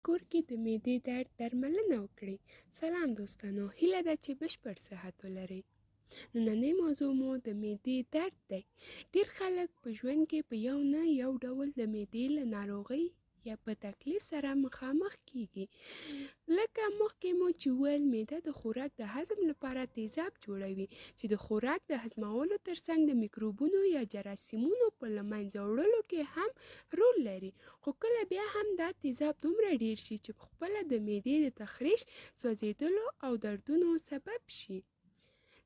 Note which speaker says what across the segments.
Speaker 1: کور کې د معدې درد درملنه وکړئ. سلام دوستانو، هیله ده چې بشپړ صحت ولرئ. نننۍ موضوع مو د معدې درد دی. ډېر خلک په ژوند کې په یو نه یو ډول د معدې له ناروغۍ یا په تکلیف سره مخامخ کیږي. لکه مخکې مو چې وویل، معده د خوراک د هضم لپاره تیزاب جوړوي چې د خوراک د هضمولو ترڅنګ د میکروبونو یا جراثیمونو په له منځه وړلو کې هم رول لري. خو کله بیا هم دا تیزاب دومره ډیر شي چې پخپله د معدې د تخریش، سوځېدلو او دردونو سبب شي.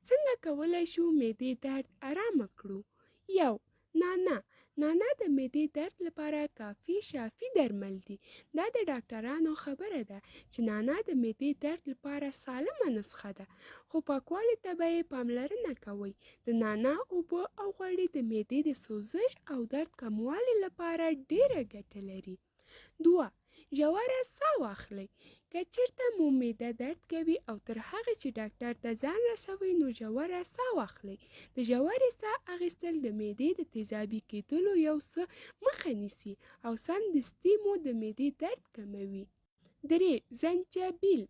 Speaker 1: څنګه کولی شو معدې درد آرامه کړو؟ 1. نعناع د معدې درد لپاره کافي شافي درمل دي. دا د ډاکټرانو خبره ده چې نعناع د معدې درد لپاره سالمه نسخه ده، خو پاکوالي ته به یې پاملرنه کوئ. د نعناع اوبه او غوړي د معدې د سوزش او درد کموالي لپاره ډیره ګټه لري. 2. ژوره ساه واخلئ. که چیرته مو معده درد کوي او تر هغې چې ډاکټر ته ځان رسوئ، نو ژوره ساه واخلئ. د ژورې ساه اخیستل د معدې د تیزابي کېدلو یو څه مخه نیسي او سمدستي مو د معدې درد کموي. 3. زنجبیل.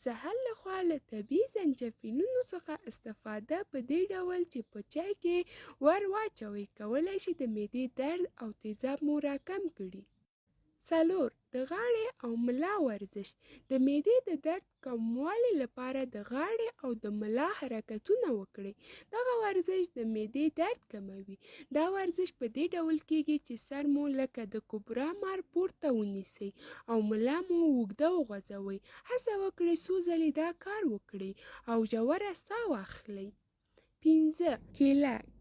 Speaker 1: سهار لخوا له طبیعي زنجفیلونو څخه استفاده په دې ډول چې په چای کې ور واچوئ کولی شي د معدې درد او تیزاب مو راکم کړي. 4. د غاړې او ملا ورزش. د معدې د درد کموالي لپاره د غاړې او د ملا حرکتونه وکړئ. دغه ورزش د معدې درد کموي. دا ورزش په دې ډول کیږي چې سر مو لکه د کوبرا مار پورته ونیسئ او ملا مو اوږده وغځوئ. هڅه وکړئ څو ځلې دا کار وکړئ او ژوره ساه واخلئ. 5.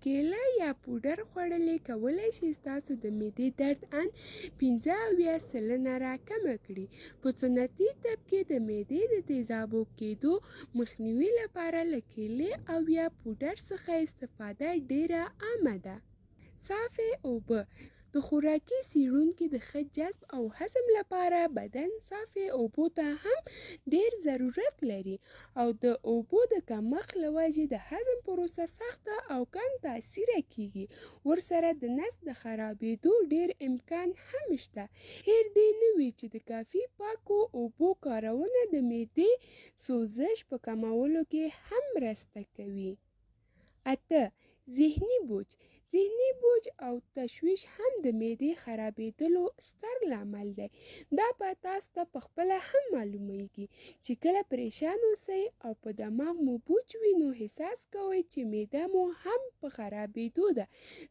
Speaker 1: کیله یا پوډر خوړل کولی شي ستاسو د معدې درد ان 75% راکمه کړي. په سنتي طب کې د معدې د تیزابو کېدو مخنیوي لپاره له کیلې او یا پوډر څخه استفاده ډیره عامه ده. صافې اوبه. د خوراکي څیړونکي د ښه جذب او هضم لپاره بدن صافې اوبو ته هم ډیر ضرورت لري او د اوبو د کمښت له وجې د هضم پروسه سخته او کم تاثیره کیږي. ورسره د نس د خرابېدو ډیر امکان هم شته. هیر دې نه وي چې د کافي پاکو اوبو کارونه د معدې سوزش په کمولو کې هم مرسته کوي. 8. ذهني بوج او تشویش هم د معدې خرابېدلو ستر لامل دی. دا به تاسو ته پخپله هم معلومیږي چې کله پریشان اوسئ او په دماغ مو بوج وي، نو احساس کوئ چې معده مو هم په خرابېدو ده،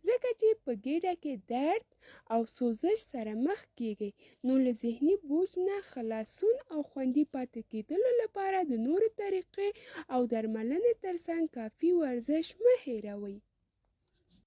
Speaker 1: ځکه چې په ګېډه کې درد او سوزش سره مخ کیږئ. نو له ذهني بوج نه خلاصون او خوندي پاتې کېدلو لپاره د نورو طریقې او درملنې ترڅنګ کافي ورزش مه هېروئ.